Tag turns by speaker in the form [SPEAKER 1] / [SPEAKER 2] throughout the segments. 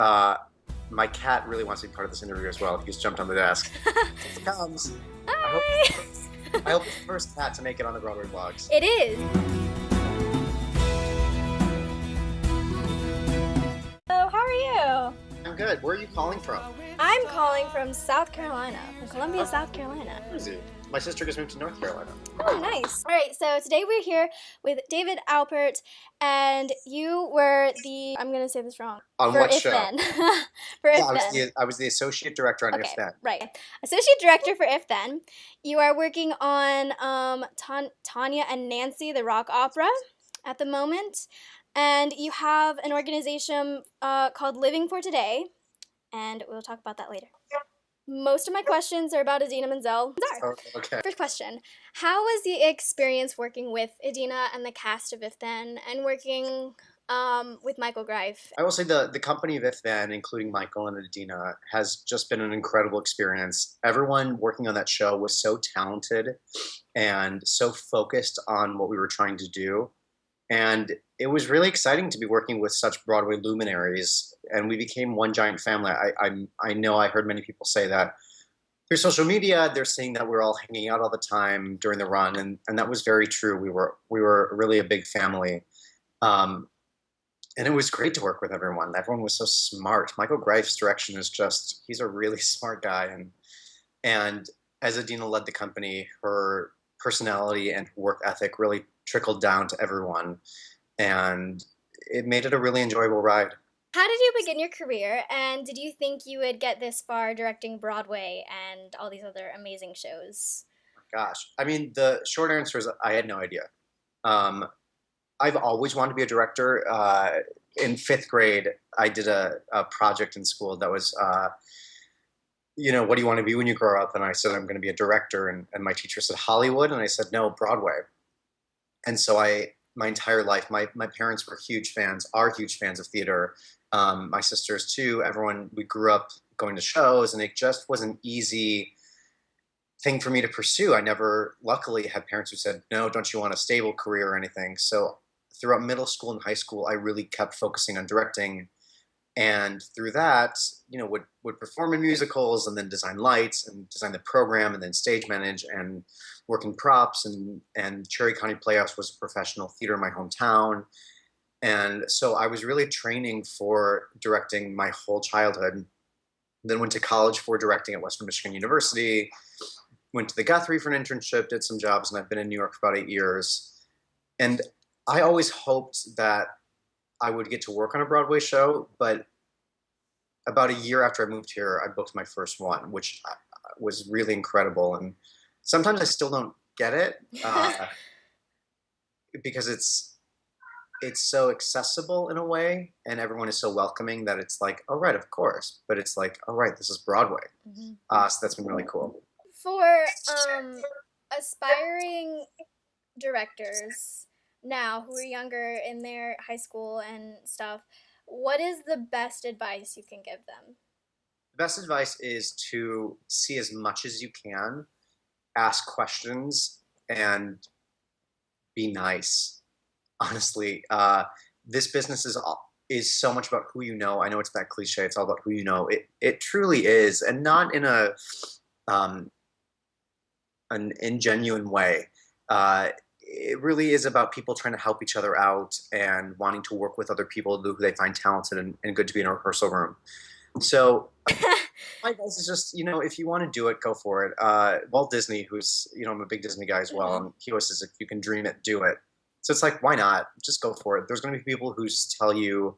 [SPEAKER 1] My cat really wants to be part of this interview as well. He just jumped on the desk. Here it comes.
[SPEAKER 2] Hi.
[SPEAKER 1] I hope it's the first cat to make it on the Broadway vlogs.
[SPEAKER 2] It is. So, how are you?
[SPEAKER 1] I'm good. Where are you calling from?
[SPEAKER 2] I'm calling from South Carolina, from Columbia, South Carolina.
[SPEAKER 1] Where is he? My sister just moved to North Carolina.
[SPEAKER 2] Oh, nice. All right, so today we're here with David Alpert, and you were the, I'm going to say this wrong.
[SPEAKER 1] On
[SPEAKER 2] for
[SPEAKER 1] what
[SPEAKER 2] If
[SPEAKER 1] show?
[SPEAKER 2] Then. For If Then.
[SPEAKER 1] I was the associate director on
[SPEAKER 2] Okay,
[SPEAKER 1] If Then.
[SPEAKER 2] right. Associate director for If Then. You are working on Tanya and Nancy, the rock opera, at the moment. And you have an organization called Living for Today, and we'll talk about that later. Most of my questions are about Idina Menzel.
[SPEAKER 1] Oh, okay.
[SPEAKER 2] First question, how was the experience working with Idina and the cast of If Then, and working with Michael Greif?
[SPEAKER 1] I will say the company of If Then, including Michael and Idina, has just been an incredible experience. Everyone working on that show was so talented and so focused on what we were trying to do. And it was really exciting to be working with such Broadway luminaries, and we became one giant family. I know I heard many people say that through social media, they're saying that we're all hanging out all the time during the run, and that was very true. We were really a big family, and it was great to work with everyone. Everyone was so smart. Michael Greif's direction is he's a really smart guy, and as Idina led the company, her personality and work ethic really trickled down to everyone, and it made it a really enjoyable ride.
[SPEAKER 2] How did you begin your career, and did you think you would get this far directing Broadway and all these other amazing shows?
[SPEAKER 1] Gosh, I mean, the short answer is I had no idea. I've always wanted to be a director. In fifth grade, I did a project in school that was, what do you want to be when you grow up? And I said, I'm going to be a director. And my teacher said, Hollywood. And I said, no, Broadway. And so my entire life, my parents were are huge fans of theater. My sisters too, everyone, we grew up going to shows, and it just was an easy thing for me to pursue. I never, luckily, had parents who said, no, don't you want a stable career or anything? So throughout middle school and high school, I really kept focusing on directing. And through that, would perform in musicals, and then design lights and design the program, and then stage manage and work in props. And Cherry County Playhouse was a professional theater in my hometown. And so I was really training for directing my whole childhood. Then went to college for directing at Western Michigan University, went to the Guthrie for an internship, did some jobs, and I've been in New York for about 8 years. And I always hoped that I would get to work on a Broadway show, but about a year after I moved here, I booked my first one, which was really incredible. And sometimes I still don't get it because it's so accessible in a way, and everyone is so welcoming that it's like, oh, right, of course. But it's like, oh, right, this is Broadway.
[SPEAKER 2] Mm-hmm.
[SPEAKER 1] So that's been really cool.
[SPEAKER 2] For aspiring directors now who are younger in their high school and stuff, what is the best advice you can give them?
[SPEAKER 1] The best advice is to see as much as you can, ask questions, and be nice. Honestly, this business is so much about who you know. I know it's that cliche. It's all about who you know. It truly is, and not in an ingenuine way. It really is about people trying to help each other out and wanting to work with other people who they find talented and good to be in a rehearsal room. So my advice is just, if you want to do it, go for it. Walt Disney, who's, I'm a big Disney guy as well, and he always says, if you can dream it, do it. So it's like, why not? Just go for it. There's going to be people who just tell you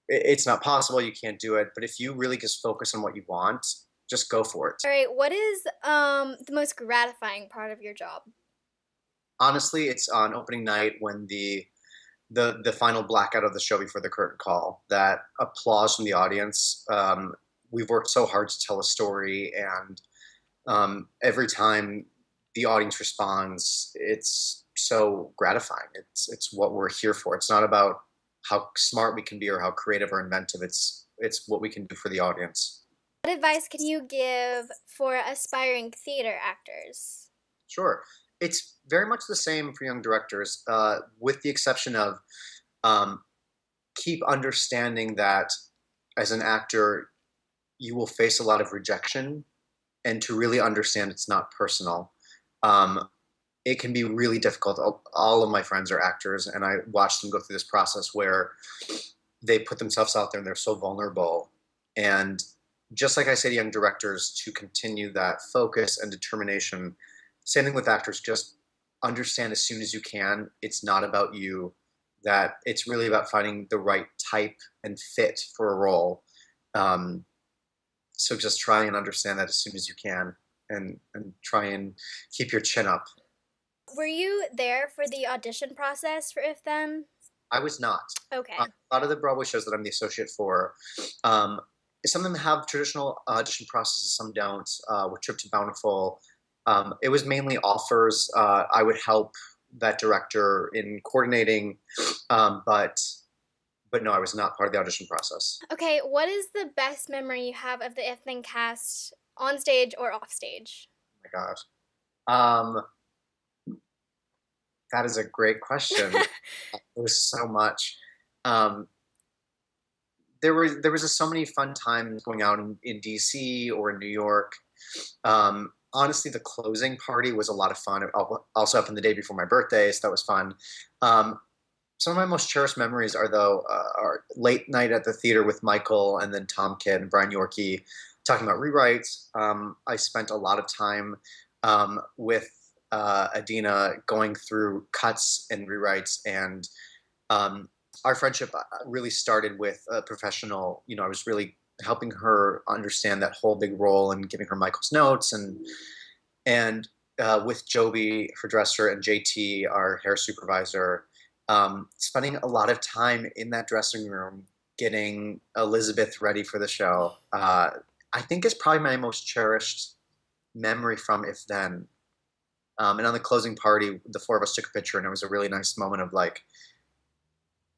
[SPEAKER 1] it's not possible, you can't do it. But if you really just focus on what you want, just go for it.
[SPEAKER 2] All right, what is the most gratifying part of your job?
[SPEAKER 1] Honestly, it's on opening night when the final blackout of the show before the curtain call, that applause from the audience. We've worked so hard to tell a story, and every time the audience responds, it's so gratifying. It's what we're here for. It's not about how smart we can be or how creative or inventive. It's what we can do for the audience.
[SPEAKER 2] What advice can you give for aspiring theater actors?
[SPEAKER 1] Sure. It's very much the same for young directors, with the exception of keep understanding that as an actor, you will face a lot of rejection, and to really understand it's not personal. Um, it can be really difficult. All of my friends are actors, and I watched them go through this process where they put themselves out there and they're so vulnerable. And just like I say to young directors, to continue that focus and determination, same thing with actors, just understand as soon as you can, it's not about you, that it's really about finding the right type and fit for a role. Um, so just try and understand that as soon as you can, and try and keep your chin up.
[SPEAKER 2] Were you there for the audition process for If Then?
[SPEAKER 1] I was not.
[SPEAKER 2] Okay.
[SPEAKER 1] A lot of the Broadway shows that I'm the associate for, um, some of them have traditional audition processes, some don't. With Trip to Bountiful, it was mainly offers. I would help that director in coordinating, but no, I was not part of the audition process.
[SPEAKER 2] Okay, what is the best memory you have of the If Then cast on stage or off stage?
[SPEAKER 1] Oh my gosh. Um, that is a great question. There's so much. Um, there was just so many fun times going out in DC or in New York. Honestly, the closing party was a lot of fun. It also happened the day before my birthday, so that was fun. Um, some of my most cherished memories are though are late night at the theater with Michael and then Tom Kidd and Brian Yorkie talking about rewrites. I spent a lot of time with Adina going through cuts and rewrites, and um, our friendship really started with a professional. You know, I was really helping her understand that whole big role and giving her Michael's notes, and with Joby, her dresser, and JT, our hair supervisor, spending a lot of time in that dressing room getting Elizabeth ready for the show. I think is probably my most cherished memory from If Then. And on the closing party, the four of us took a picture, and it was a really nice moment of like,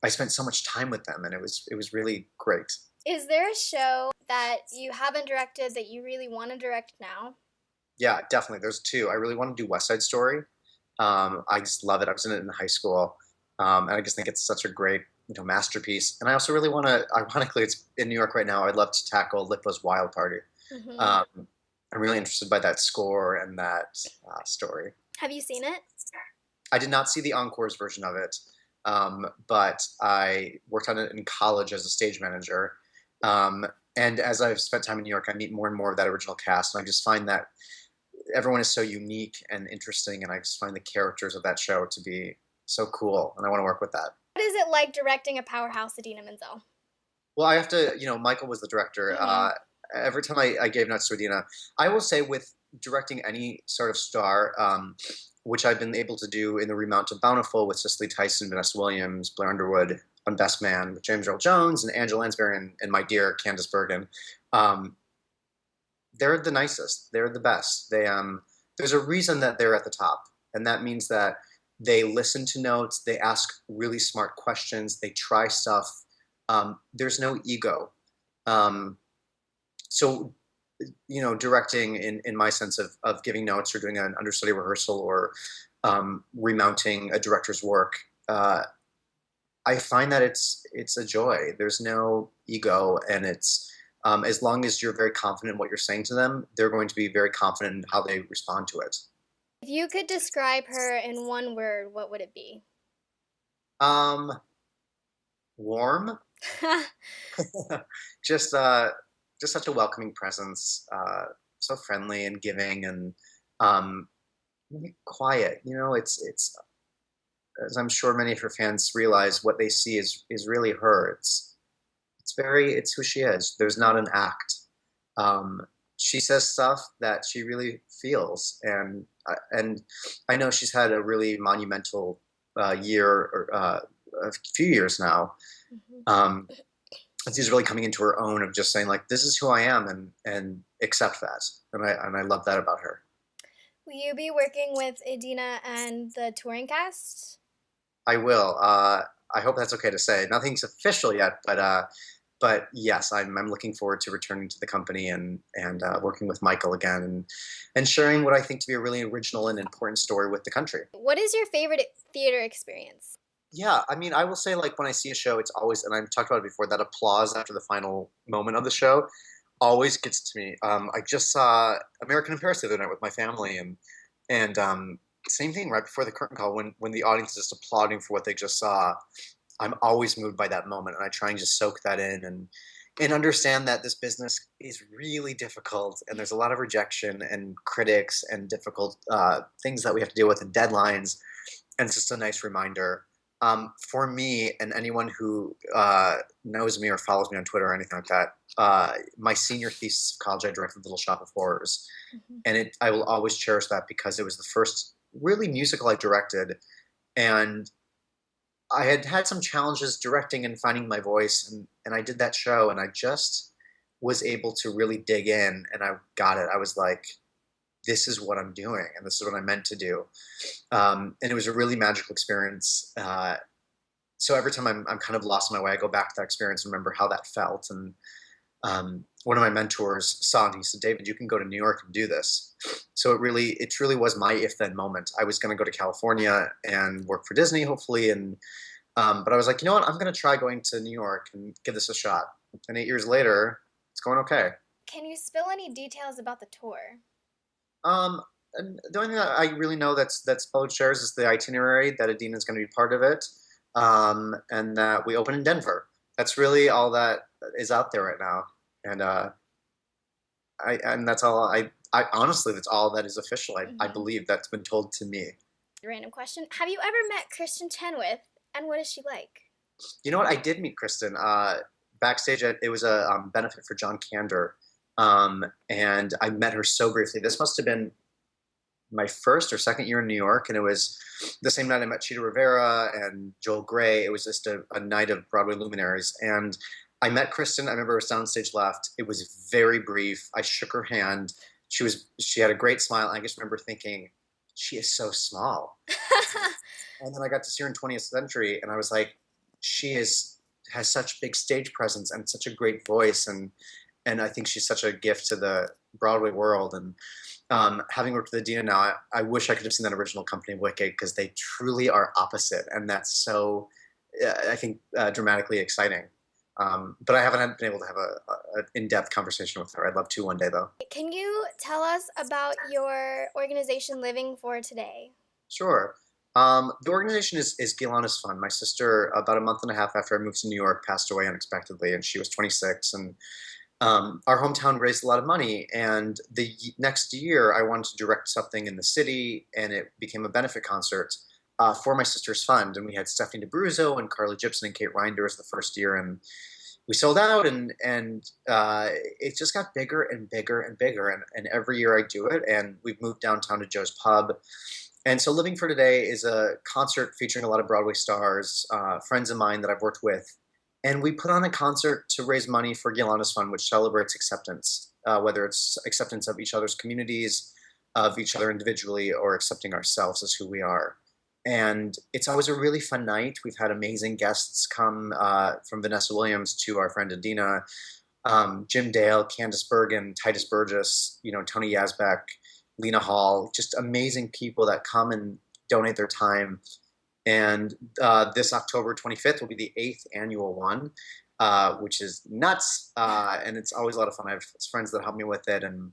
[SPEAKER 1] I spent so much time with them, and it was really great.
[SPEAKER 2] Is there a show that you haven't directed that you really want to direct now?
[SPEAKER 1] Yeah, definitely. There's two. I really want to do West Side Story. I just love it. I was in it in high school, and I just think it's such a great, masterpiece. And I also really want to. Ironically, it's in New York right now. I'd love to tackle Lippo's Wild Party.
[SPEAKER 2] Hmm.
[SPEAKER 1] Um, I'm really interested by that score and that story.
[SPEAKER 2] Have you seen it?
[SPEAKER 1] I did not see the encores version of it, but I worked on it in college as a stage manager. And as I've spent time in New York, I meet more and more of that original cast, and I just find that everyone is so unique and interesting, and I just find the characters of that show to be so cool, and I want to work with that.
[SPEAKER 2] What is it like directing a powerhouse Adina Menzel?
[SPEAKER 1] Well, I have to, Michael was the director.
[SPEAKER 2] Hmm.
[SPEAKER 1] Every time I gave notes to Adina, I will say with directing any sort of star, which I've been able to do in the Remount of Bountiful with Cicely Tyson, Vanessa Williams, Blair Underwood on Best Man with James Earl Jones and Angela Lansbury and my dear Candice Bergen. Um, they're the nicest. They're the best. There's a reason that they're at the top, and that means that they listen to notes, they ask really smart questions, they try stuff. There's no ego. Um, so, directing in my sense of giving notes or doing an understudy rehearsal or remounting a director's work, I find that it's a joy. There's no ego, and it's as long as you're very confident in what you're saying to them, they're going to be very confident in how they respond to it.
[SPEAKER 2] If you could describe her in one word, what would it be?
[SPEAKER 1] Um, Warm, just just such a welcoming presence, so friendly and giving, and um, really quiet. It's as I'm sure many of her fans realize, what they see is really her. It's who she is. There's not an act. Um, she says stuff that she really feels, and I know she's had a really monumental year or a few years now.
[SPEAKER 2] Mhm.
[SPEAKER 1] Um, and she's really coming into her own of just saying like, this is who I am, and accept that, and I love that about her.
[SPEAKER 2] Will you be working with Idina and the touring cast?
[SPEAKER 1] I will. I hope that's okay to say. Nothing's official yet, but yes, I'm looking forward to returning to the company and working with Michael again, and sharing what I think to be a really original and important story with the country.
[SPEAKER 2] What is your favorite theater experience?
[SPEAKER 1] Yeah, I mean, I will say, like, when I see a show, it's always, and I've talked about it before, that applause after the final moment of the show always gets to me. I just saw American in Paris the other night with my family, and same thing right before the curtain call when the audience is just applauding for what they just saw. I'm always moved by that moment, and I try and just soak that in and understand that this business is really difficult, and there's a lot of rejection and critics and difficult things that we have to deal with and deadlines, and it's just a nice reminder. For me and anyone who knows me or follows me on Twitter or anything like that, my senior thesis of college, I directed Little Shop of Horrors,
[SPEAKER 2] Mhm.
[SPEAKER 1] and I will always cherish that because it was the first really musical I directed, and I had had some challenges directing and finding my voice, and I did that show, and I just was able to really dig in, and I got it. I was like, this is what I'm doing, and this is what I'm meant to do. And it was a really magical experience. So every time I'm kind of lost in my way, I go back to that experience and remember how that felt. And one of my mentors saw it, and he said, David, you can go to New York and do this. So it truly was my if then moment. I was going to go to California and work for Disney, hopefully, and but I was like, you know what? I'm going to try going to New York and give this a shot. And 8 years later, it's going okay.
[SPEAKER 2] Can you spill any details about the tour?
[SPEAKER 1] Um, and the only thing that I really know that's public shares is the itinerary that Adina is going to be part of it, and that we open in Denver. That's really all that is out there right now, and that's all I honestly that's all that is official. I
[SPEAKER 2] Hmm.
[SPEAKER 1] believe that's been told to me.
[SPEAKER 2] Random question. Have you ever met Kristen Chenoweth, and what is she like?
[SPEAKER 1] You know what? I did meet Kristen backstage. It was a benefit for John Kander, and I met her so briefly. This must have been my first or second year in New York, and it was the same night I met Cheetah Rivera and Joel Grey. It was just a night of Broadway luminaries, and I met Kristen. I remember her soundstage left. It was very brief. I shook her hand. She had a great smile. I just remember thinking, she is so small. And then I got to see her in 20th Century, and I was like, she is has such big stage presence and such a great voice, and I think she's such a gift to the Broadway world. And having worked with Adina now, I wish I could have seen that original company Wicked because they truly are opposite, and that's so I think dramatically exciting. But I haven't been able to have an in-depth conversation with her. I'd love to one day, though.
[SPEAKER 2] Can you tell us about your organization Living for Today?
[SPEAKER 1] Sure. The organization is Gilana's Fund. My sister, about a month and a half after I moved to New York, passed away unexpectedly, and she was 26. And our hometown raised a lot of money. And the next year, I wanted to direct something in the city, and it became a benefit concert for my sister's fund. And we had Stephanie DeBruzzo and Carly Gibson and Kate Rinder as the first year, and we sold out, and it just got bigger and bigger and bigger. And every year I do it, and we've moved downtown to Joe's Pub. And so Living for Today is a concert featuring a lot of Broadway stars, friends of mine that I've worked with. And we put on a concert to raise money for Gilana's Fund, which celebrates acceptance, whether it's acceptance of each other's communities, of each other individually, or accepting ourselves as who we are. And it's always a really fun night. We've had amazing guests come from Vanessa Williams to our friend Adina, Jim Dale, Candice Bergen, Titus Burgess, Tony Yazbek, Lena Hall, just amazing people that come and donate their time. And this October 25th will be the 8th annual one, which is nuts. And it's always a lot of fun. I have friends that help me with it. And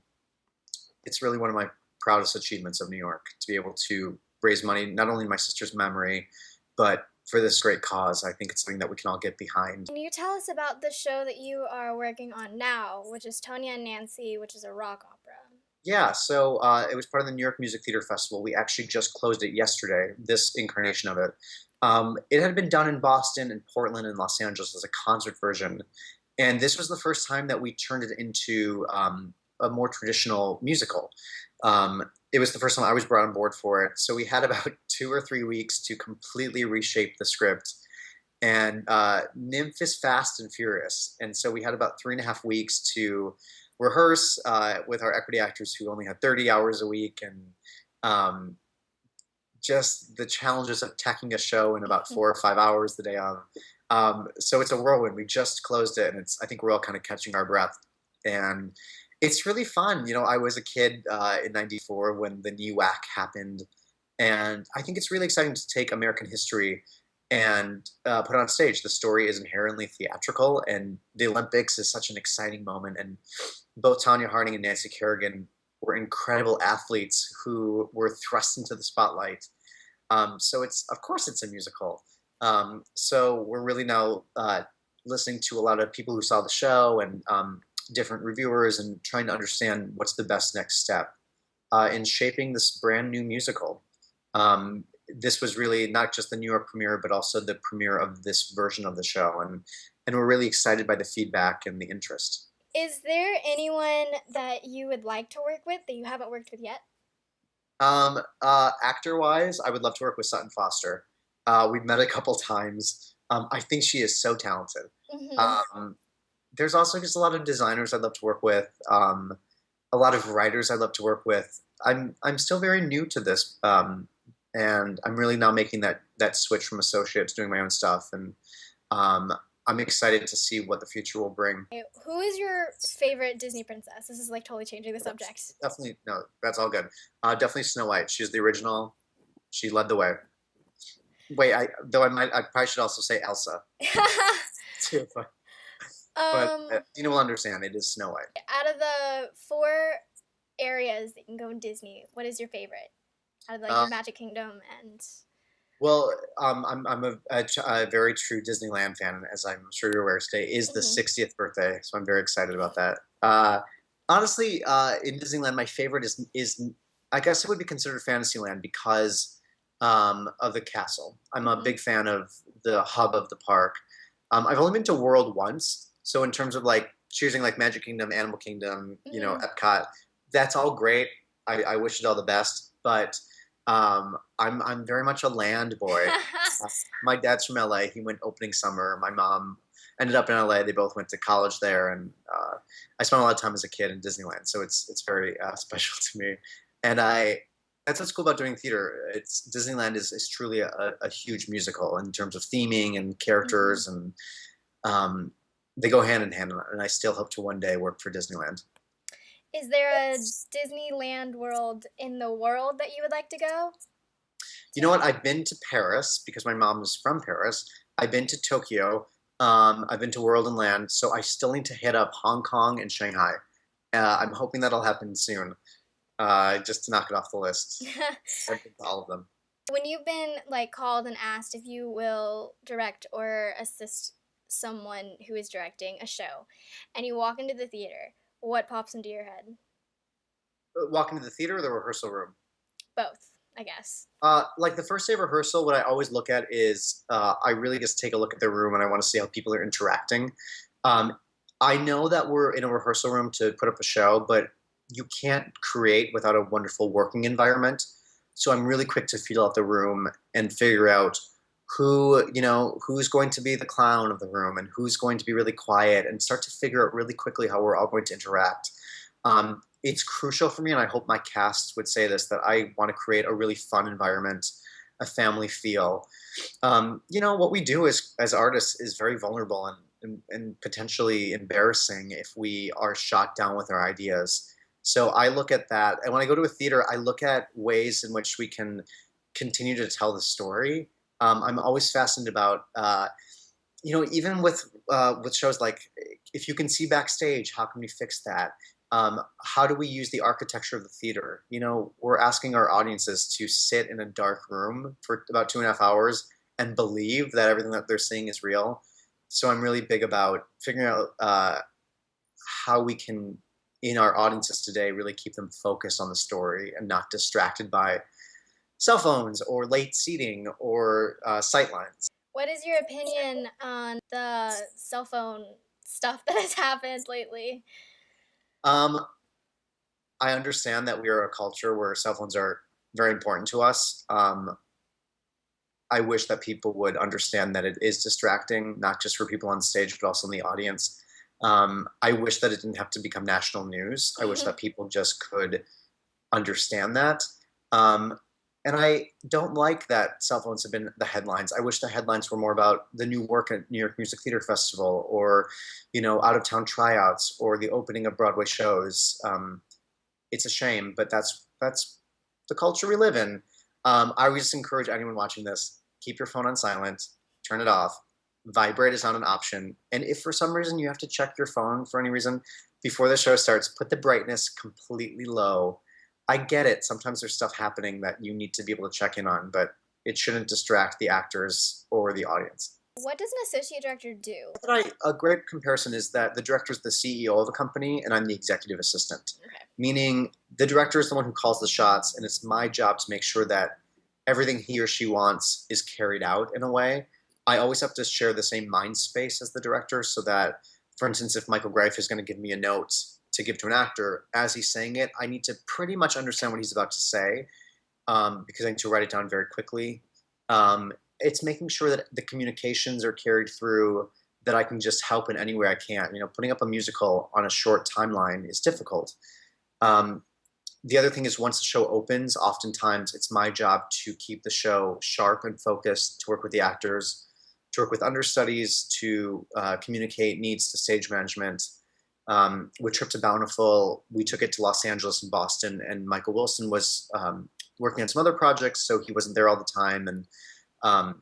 [SPEAKER 1] it's really one of my proudest achievements of New York to be able to raise money, not only in my sister's memory, but for this great cause. I think it's something that we can all get behind.
[SPEAKER 2] Can you tell us about the show that you are working on now, which is Tonya and Nancy, which is a rock opera?
[SPEAKER 1] Yeah, so it was part of the New York Music Theater Festival. We actually just closed it yesterday, this incarnation of it. It had been done in Boston and Portland and Los Angeles as a concert version. And this was the first time that we turned it into a more traditional musical. It was the first time I was brought on board for it. So we had about 2 or 3 weeks to completely reshape the script. And Nymph is fast and furious. And so we had about 3.5 weeks to rehearse with our equity actors who only had 30 hours a week, and um, just the challenges of tacking a show in about 4 or 5 hours the day of. So it's a whirlwind. We just closed it, and I think we're all kind of catching our breath. And it's really fun. I was a kid in '94 when the new WAC happened, and I think it's really exciting to take American history and put on stage. The story is inherently theatrical, and the Olympics is such an exciting moment. And both Tanya Harding and Nancy Kerrigan were incredible athletes who were thrust into the spotlight. So it's, of course, it's a musical. So we're really now listening to a lot of people who saw the show and different reviewers and trying to understand what's the best next step in shaping this brand new musical. This was really not just the New York premiere, but also the premiere of this version of the show, and we're really excited by the feedback and the interest.
[SPEAKER 2] Is there anyone that you would like to work with that you haven't worked with yet?
[SPEAKER 1] Actor-wise, I would love to work with Sutton Foster. We've met a couple times. I think she is so talented. There's also just a lot of designers I'd love to work with. A lot of writers I'd love to work with. I'm still very new to this, and I'm really now making that switch from associate to doing my own stuff. And I'm excited to see what the future will bring.
[SPEAKER 2] Who is your favorite Disney princess? This is like totally changing the subject.
[SPEAKER 1] Definitely, no, that's all good. Definitely Snow White. She's the original. She led the way. Wait, I probably should also say Elsa. Too, but Dina will understand. It is Snow White.
[SPEAKER 2] Out of the 4 areas that you can go in Disney, what is your favorite? Out of like the Magic Kingdom and.
[SPEAKER 1] Well, I'm a very true Disneyland fan, as I'm sure you're aware. Today is the 60th birthday, so I'm very excited about that. Honestly, in Disneyland, my favorite is I guess it would be considered Fantasyland because of the castle. I'm a big fan of the hub of the park. I've only been to World once, so in terms of like choosing like Magic Kingdom, Animal Kingdom, you know, Epcot, that's all great. I wish it all the best, but I'm very much a land boy. My dad's from LA. He went opening summer. My mom ended up in LA. They both went to college there, and I spent a lot of time as a kid in Disneyland, so it's very special to me. And that's what's cool about doing theater. Disneyland is truly a huge musical in terms of theming and characters, and they go hand in hand. And I still hope to one day work for Disneyland.
[SPEAKER 2] Is there a Disneyland world in the world that you would like to go?
[SPEAKER 1] You know what? I've been to Paris because my mom is from Paris. I've been to Tokyo. I've been to World and Land. So I still need to hit up Hong Kong and Shanghai. I'm hoping that'll happen soon, just to knock it off the list. I've been to all of them.
[SPEAKER 2] When you've been like called and asked if you will direct or assist someone who is directing a show, and you walk into the theater, what pops into your head?
[SPEAKER 1] Walk into the theater or the rehearsal room?
[SPEAKER 2] Both, I guess.
[SPEAKER 1] Like the first day of rehearsal, what I always look at is I really just take a look at the room and I want to see how people are interacting. I know that we're in a rehearsal room to put up a show, but you can't create without a wonderful working environment. So I'm really quick to feel out the room and figure out who's going to be the clown of the room and who's going to be really quiet, and start to figure out really quickly how we're all going to interact. It's crucial for me, and I hope my cast would say this, that I want to create a really fun environment, a family feel. What we do as artists is very vulnerable and potentially embarrassing if we are shot down with our ideas. So I look at that, and when I go to a theater, I look at ways in which we can continue to tell the story. I'm always fascinated about, even with shows like, if you can see backstage, how can we fix that? How do we use the architecture of the theater? We're asking our audiences to sit in a dark room for about 2.5 hours and believe that everything that they're seeing is real. So I'm really big about figuring out how we can, in our audiences today, really keep them focused on the story and not distracted by cell phones or late seating or sightlines.
[SPEAKER 2] What is your opinion on the cell phone stuff that has happened lately?
[SPEAKER 1] I understand that we are a culture where cell phones are very important to us. I wish that people would understand that it is distracting, not just for people on stage, but also in the audience. I wish that it didn't have to become national news. I wish that people just could understand that. And I don't like that cell phones have been the headlines. I wish the headlines were more about the new work at New York Music Theater Festival, or, out-of-town tryouts, or the opening of Broadway shows. It's a shame, but that's the culture we live in. I would just encourage anyone watching this, keep your phone on silent. turn it off. Vibrate is not an option. And if for some reason you have to check your phone for any reason before the show starts, put the brightness completely low. I get it. Sometimes there's stuff happening that you need to be able to check in on, but it shouldn't distract the actors or the audience.
[SPEAKER 2] What does an associate director do?
[SPEAKER 1] A great comparison is that the director is the CEO of a company and I'm the executive assistant.
[SPEAKER 2] Okay.
[SPEAKER 1] Meaning the director is the one who calls the shots, and it's my job to make sure that everything he or she wants is carried out in a way. I always have to share the same mind space as the director so that, for instance, if Michael Greif is going to give me a note to give to an actor, as he's saying it, I need to pretty much understand what he's about to say because I need to write it down very quickly. It's making sure that the communications are carried through, that I can just help in any way I can. You know, putting up a musical on a short timeline is difficult. The other thing is once the show opens, oftentimes it's my job to keep the show sharp and focused, to work with the actors, to work with understudies, to communicate needs to stage management. With Trip to Bountiful, we took it to Los Angeles and Boston, and Michael Wilson was working on some other projects, so he wasn't there all the time, and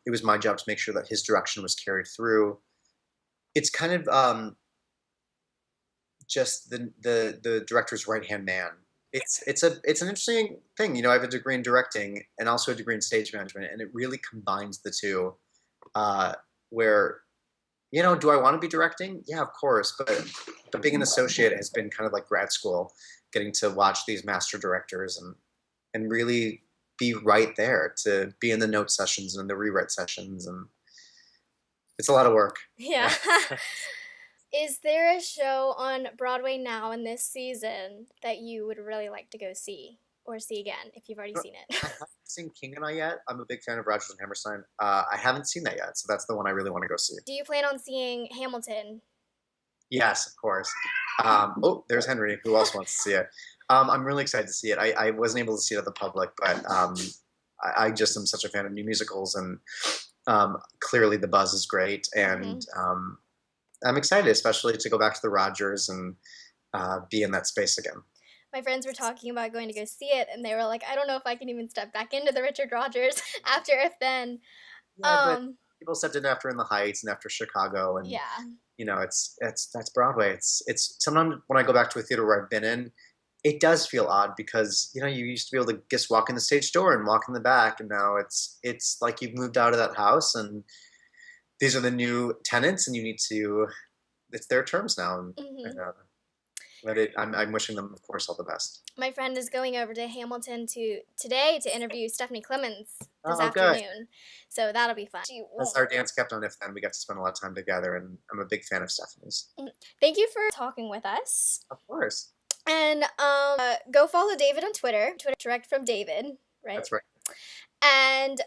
[SPEAKER 1] it was my job to make sure that his direction was carried through. It's kind of just the director's right-hand man. It's an interesting thing. You know, I have a degree in directing and also a degree in stage management, and it really combines the two. Where, you know, do I want to be directing? Yeah, of course, but being an associate has been kind of like grad school, getting to watch these master directors and really be right there, to be in the note sessions and the rewrite sessions, and it's a lot of work.
[SPEAKER 2] Yeah. Is there a show on Broadway now in this season that you would really like to go see or see again if you've already seen it?
[SPEAKER 1] I haven't seen King and I yet. I'm a big fan of Rodgers and Hammerstein. I haven't seen that yet, so that's the one I really want to go see.
[SPEAKER 2] Do you plan on seeing Hamilton?
[SPEAKER 1] Yes, of course. Oh, there's Henry. Who else wants to see it? I'm really excited to see it. I wasn't able to see it at the public, but I just am such a fan of new musicals, and clearly the buzz is great, and I'm excited, especially to go back to the Rodgers and be in that space again.
[SPEAKER 2] My friends were talking about going to go see it, and they were like, I don't know if I can even step back into the Richard Rodgers after If Then.
[SPEAKER 1] Yeah, but people stepped in after In the Heights and after Chicago, and
[SPEAKER 2] yeah,
[SPEAKER 1] you know, that's Broadway. It's sometimes when I go back to a theater where I've been in, it does feel odd because, you know, you used to be able to just walk in the stage door and walk in the back, and now it's like you've moved out of that house, and these are the new tenants, and you need to. It's their terms now, and but I'm wishing them, of course, all the best.
[SPEAKER 2] My friend is going over to Hamilton today to interview Stephanie Clemens this afternoon,
[SPEAKER 1] good.
[SPEAKER 2] So that'll be fun.
[SPEAKER 1] That's our dance kept on If Then. We got to spend a lot of time together, and I'm a big fan of Stephanie's.
[SPEAKER 2] Thank you for talking with us.
[SPEAKER 1] Of course.
[SPEAKER 2] And go follow David on Twitter. Direct from David, right?
[SPEAKER 1] That's right.
[SPEAKER 2] And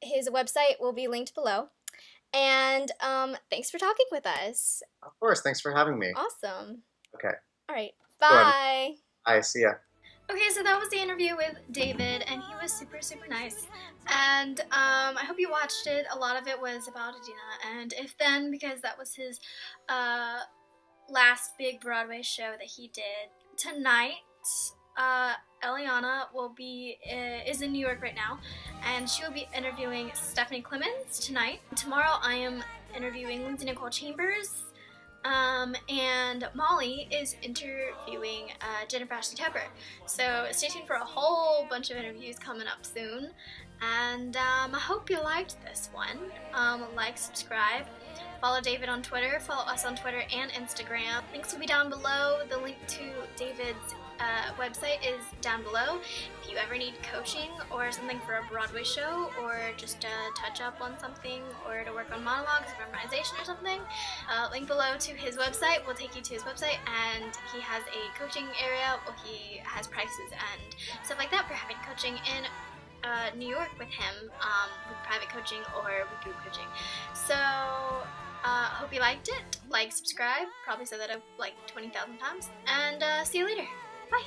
[SPEAKER 2] his website will be linked below. And thanks for talking with us.
[SPEAKER 1] Of course. Thanks for having me.
[SPEAKER 2] Awesome.
[SPEAKER 1] Okay.
[SPEAKER 2] All right. Bye.
[SPEAKER 1] Bye. See ya.
[SPEAKER 2] Okay, so that was the interview with David, and he was super, super nice. And I hope you watched it. A lot of it was about Adina and If Then, because that was his last big Broadway show that he did. Tonight, Eliana is in New York right now, and she will be interviewing Stephanie Clemens tonight. Tomorrow, I am interviewing Lindsay Nicole Chambers. And Molly is interviewing Jennifer Ashley Tepper. So stay tuned for a whole bunch of interviews coming up soon. And I hope you liked this one. Like, subscribe, follow David on Twitter, follow us on Twitter and Instagram. Links will be down below. The link to David's website is down below. If you ever need coaching or something for a Broadway show, or just to touch up on something, or to work on monologues or memorization or something, link below to his website will take you to his website, and he has a coaching area. Well, he has prices and stuff like that for having coaching in New York with him, with private coaching or with group coaching. So hope you liked it. Like, subscribe, probably said that like 20,000 times, and see you later. Bye!